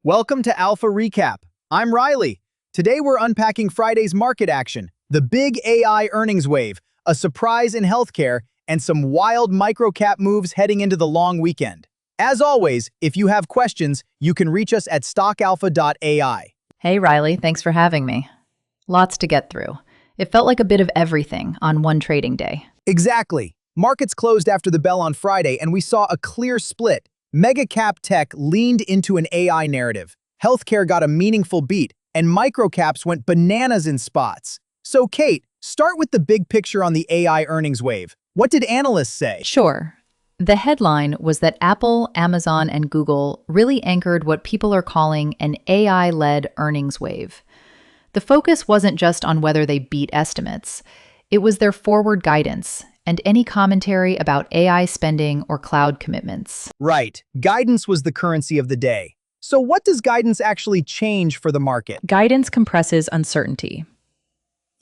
Welcome to Alpha Recap. I'm Riley. Today we're unpacking Friday's market action, the big AI earnings wave, a surprise in healthcare, and some wild microcap moves heading into the long weekend. As always, if you have questions, you can reach us at stockalpha.ai. Hey Riley, thanks for having me. Lots to get through. It felt like a bit of everything on one trading day. Exactly. Markets closed after the bell on Friday, and we saw a clear split. Mega cap tech leaned into an AI narrative. Healthcare got a meaningful beat, and microcaps went bananas in spots. So Kate, start with the big picture on the AI earnings wave. What did analysts say? Sure. The headline was that Apple, Amazon, and Google really anchored what people are calling an AI-led earnings wave. The focus wasn't just on whether they beat estimates. It was their forward guidance and any commentary about AI spending or cloud commitments. Right. Guidance was the currency of the day. So what does guidance actually change for the market? Guidance compresses uncertainty.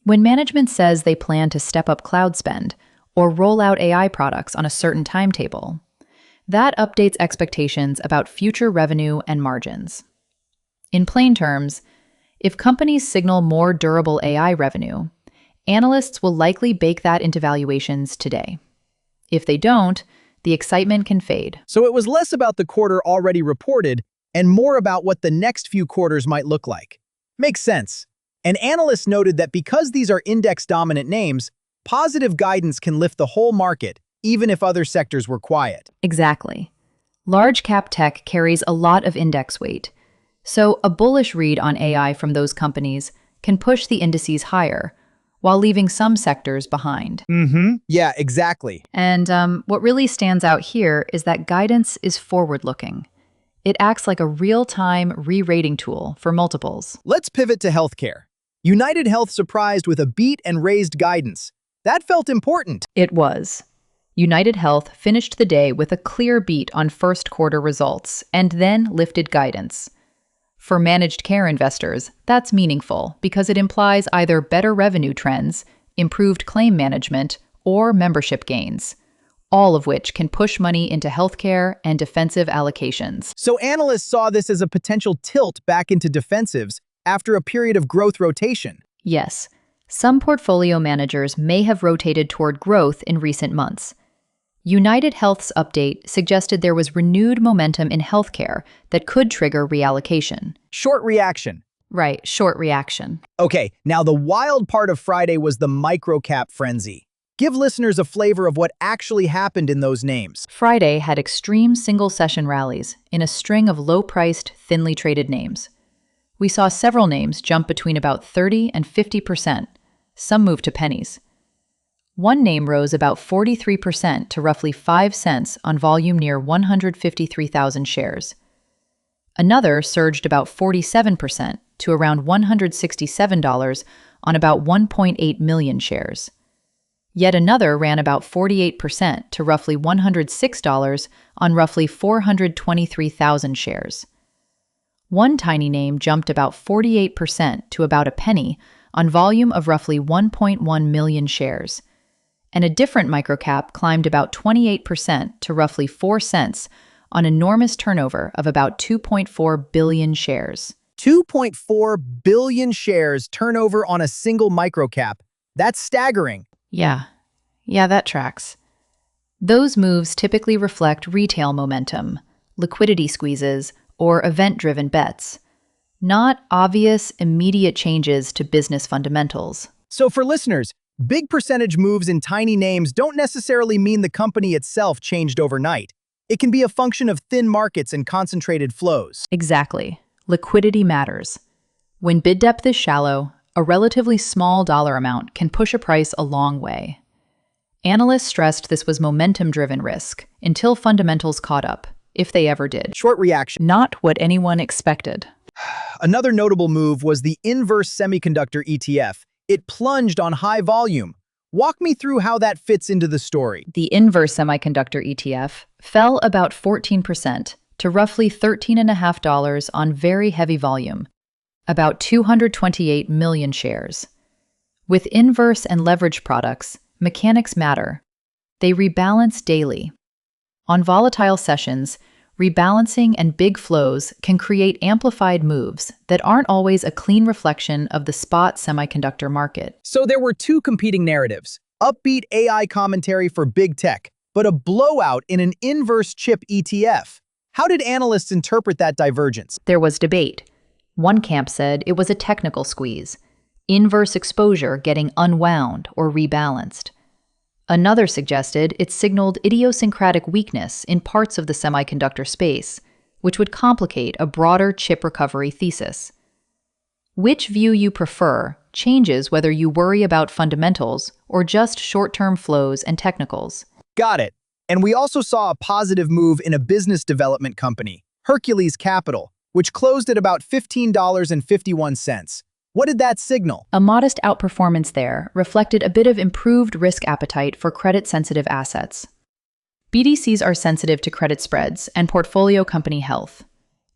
When management says they plan to step up cloud spend or roll out AI products on a certain timetable, that updates expectations about future revenue and margins. In plain terms, if companies signal more durable AI revenue, analysts will likely bake that into valuations today. If they don't, the excitement can fade. So it was less about the quarter already reported and more about what the next few quarters might look like. Makes sense. And analysts noted that because these are index-dominant names, positive guidance can lift the whole market, even if other sectors were quiet. Exactly. Large cap tech carries a lot of index weight, so a bullish read on AI from those companies can push the indices higher, while leaving some sectors behind. Yeah, exactly. And what really stands out here is that guidance is forward-looking. It acts like a real-time re-rating tool for multiples. Let's pivot to healthcare. UnitedHealth surprised with a beat and raised guidance. That felt important. It was. UnitedHealth finished the day with a clear beat on first quarter results and then lifted guidance. For managed care investors, that's meaningful because it implies either better revenue trends, improved claim management, or membership gains, all of which can push money into healthcare and defensive allocations. So analysts saw this as a potential tilt back into defensives after a period of growth rotation. Yes, some portfolio managers may have rotated toward growth in recent months. UnitedHealth's update suggested there was renewed momentum in healthcare that could trigger reallocation. Short reaction. Right, short reaction. Okay, now the wild part of Friday was the microcap frenzy. Give listeners a flavor of what actually happened in those names. Friday had extreme single-session rallies in a string of low-priced, thinly traded names. We saw several names jump between about 30 and 50%. Some moved to pennies. One name rose about 43% to roughly 5 cents on volume near 153,000 shares. Another surged about 47% to around $167 on about 1.8 million shares. Yet another ran about 48% to roughly $106 on roughly 423,000 shares. One tiny name jumped about 48% to about a penny on volume of roughly 1.1 million shares. And a different microcap climbed about 28% to roughly 4 cents on enormous turnover of about 2.4 billion shares. 2.4 billion shares turnover on a single microcap. That's staggering. Yeah, that tracks. Those moves typically reflect retail momentum, liquidity squeezes, or event-driven bets, not obvious, immediate changes to business fundamentals. So for listeners, big percentage moves in tiny names don't necessarily mean the company itself changed overnight. It can be a function of thin markets and concentrated flows. Exactly. Liquidity matters. When bid depth is shallow, a relatively small dollar amount can push a price a long way. Analysts stressed this was momentum-driven risk until fundamentals caught up, if they ever did. Short reaction. Not what anyone expected. Another notable move was the inverse semiconductor ETF. It plunged on high volume. Walk me through how that fits into the story. The inverse semiconductor ETF fell about 14% to roughly $13.50 on very heavy volume, about 228 million shares. With inverse and leverage products, mechanics matter. They rebalance daily. On volatile sessions, Rebalancing and big flows can create amplified moves that aren't always a clean reflection of the spot semiconductor market. So there were two competing narratives: upbeat AI commentary for big tech, but a blowout in an inverse chip ETF. How did analysts interpret that divergence? There was debate. One camp said it was a technical squeeze, inverse exposure getting unwound or rebalanced. Another suggested it signaled idiosyncratic weakness in parts of the semiconductor space, which would complicate a broader chip recovery thesis. Which view you prefer changes whether you worry about fundamentals or just short-term flows and technicals. Got it. And we also saw a positive move in a business development company, Hercules Capital, which closed at about $15.51. What did that signal? A modest outperformance there reflected a bit of improved risk appetite for credit-sensitive assets. BDCs are sensitive to credit spreads and portfolio company health.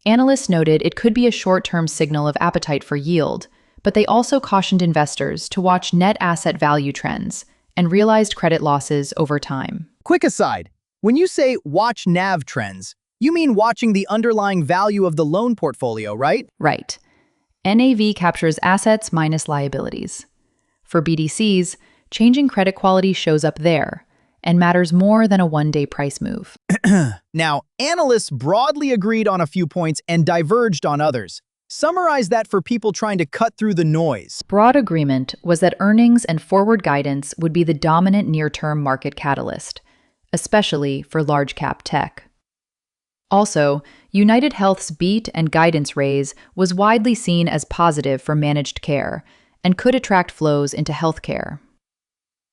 Analysts noted it could be a short-term signal of appetite for yield, but they also cautioned investors to watch net asset value trends and realized credit losses over time. Quick aside, when you say watch NAV trends, you mean watching the underlying value of the loan portfolio, right? Right. NAV captures assets minus liabilities. For BDCs, changing credit quality shows up there and matters more than a one-day price move. Now, analysts broadly agreed on a few points and diverged on others. Summarize that for people trying to cut through the noise. Broad agreement was that earnings and forward guidance would be the dominant near-term market catalyst, especially for large-cap tech. Also, UnitedHealth's beat and guidance raise was widely seen as positive for managed care and could attract flows into healthcare.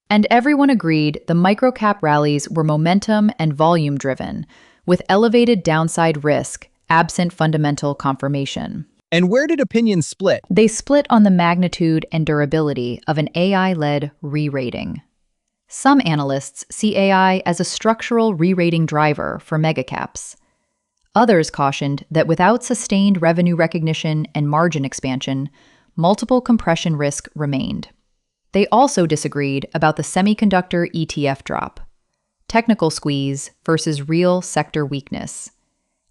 And everyone agreed the microcap rallies were momentum and volume-driven, with elevated downside risk absent fundamental confirmation. And where did opinions split? They split on the magnitude and durability of an AI-led re-rating. Some analysts see AI as a structural re-rating driver for megacaps. Others cautioned that without sustained revenue recognition and margin expansion, multiple compression risk remained. They also disagreed about the semiconductor ETF drop, technical squeeze versus real sector weakness,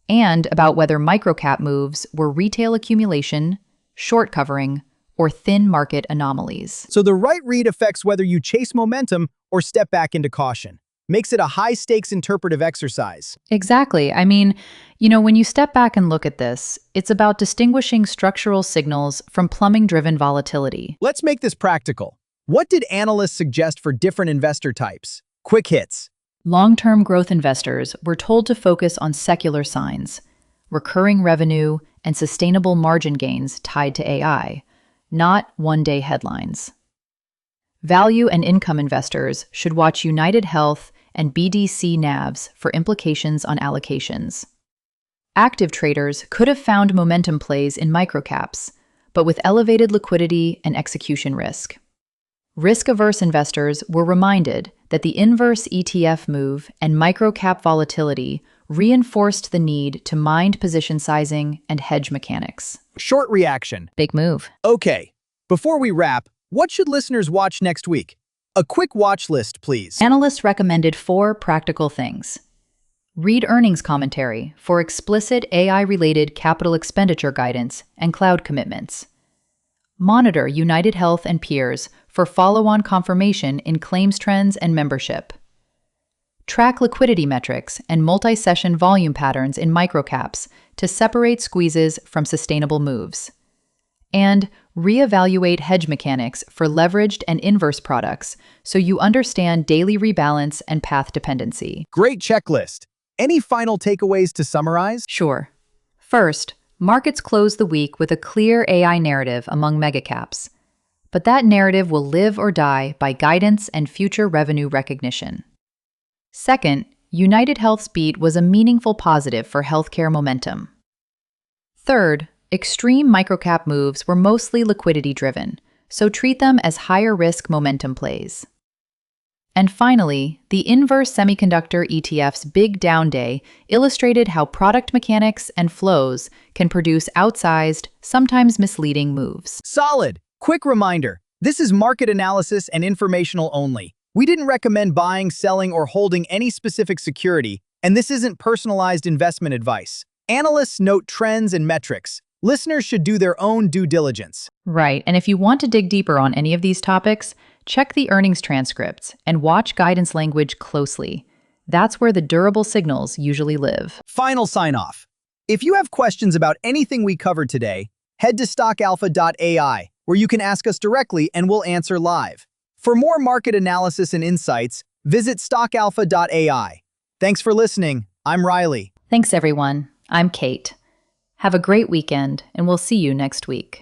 and about whether microcap moves were retail accumulation, short covering, or thin market anomalies. So the right read affects whether you chase momentum or step back into caution. Makes it a high-stakes interpretive exercise. Exactly. I mean, when you step back and look at this, it's about distinguishing structural signals from plumbing-driven volatility. Let's make this practical. What did analysts suggest for different investor types? Quick hits. Long-term growth investors were told to focus on secular signs, recurring revenue, and sustainable margin gains tied to AI, not one-day headlines. Value and income investors should watch UnitedHealth and BDC NAVs for implications on allocations. Active traders could have found momentum plays in microcaps, but with elevated liquidity and execution risk. Risk-averse investors were reminded that the inverse ETF move and microcap volatility reinforced the need to mind position sizing and hedge mechanics. Short reaction. Big move. Okay, before we wrap, what should listeners watch next week? A quick watch list, please. Analysts recommended 4 practical things. Read earnings commentary for explicit AI-related capital expenditure guidance and cloud commitments. Monitor UnitedHealth and peers for follow-on confirmation in claims trends and membership. Track liquidity metrics and multi-session volume patterns in microcaps to separate squeezes from sustainable moves. And reevaluate hedge mechanics for leveraged and inverse products so you understand daily rebalance and path dependency. Great checklist. Any final takeaways to summarize? Sure. First, markets close the week with a clear AI narrative among megacaps. But that narrative will live or die by guidance and future revenue recognition. Second, UnitedHealth's beat was a meaningful positive for healthcare momentum. Third, extreme microcap moves were mostly liquidity-driven, so treat them as higher-risk momentum plays. And finally, the inverse semiconductor ETF's big down day illustrated how product mechanics and flows can produce outsized, sometimes misleading moves. Solid. Quick reminder, this is market analysis and informational only. We didn't recommend buying, selling, or holding any specific security, And this isn't personalized investment advice. Analysts note trends and metrics. Listeners should do their own due diligence. Right, and if you want to dig deeper on any of these topics, check the earnings transcripts and watch guidance language closely. That's where the durable signals usually live. Final sign-off. If you have questions about anything we covered today, head to stockalpha.ai, where you can ask us directly and we'll answer live. For more market analysis and insights, visit stockalpha.ai. Thanks for listening. I'm Riley. Thanks, everyone. I'm Kate. Have a great weekend, and we'll see you next week.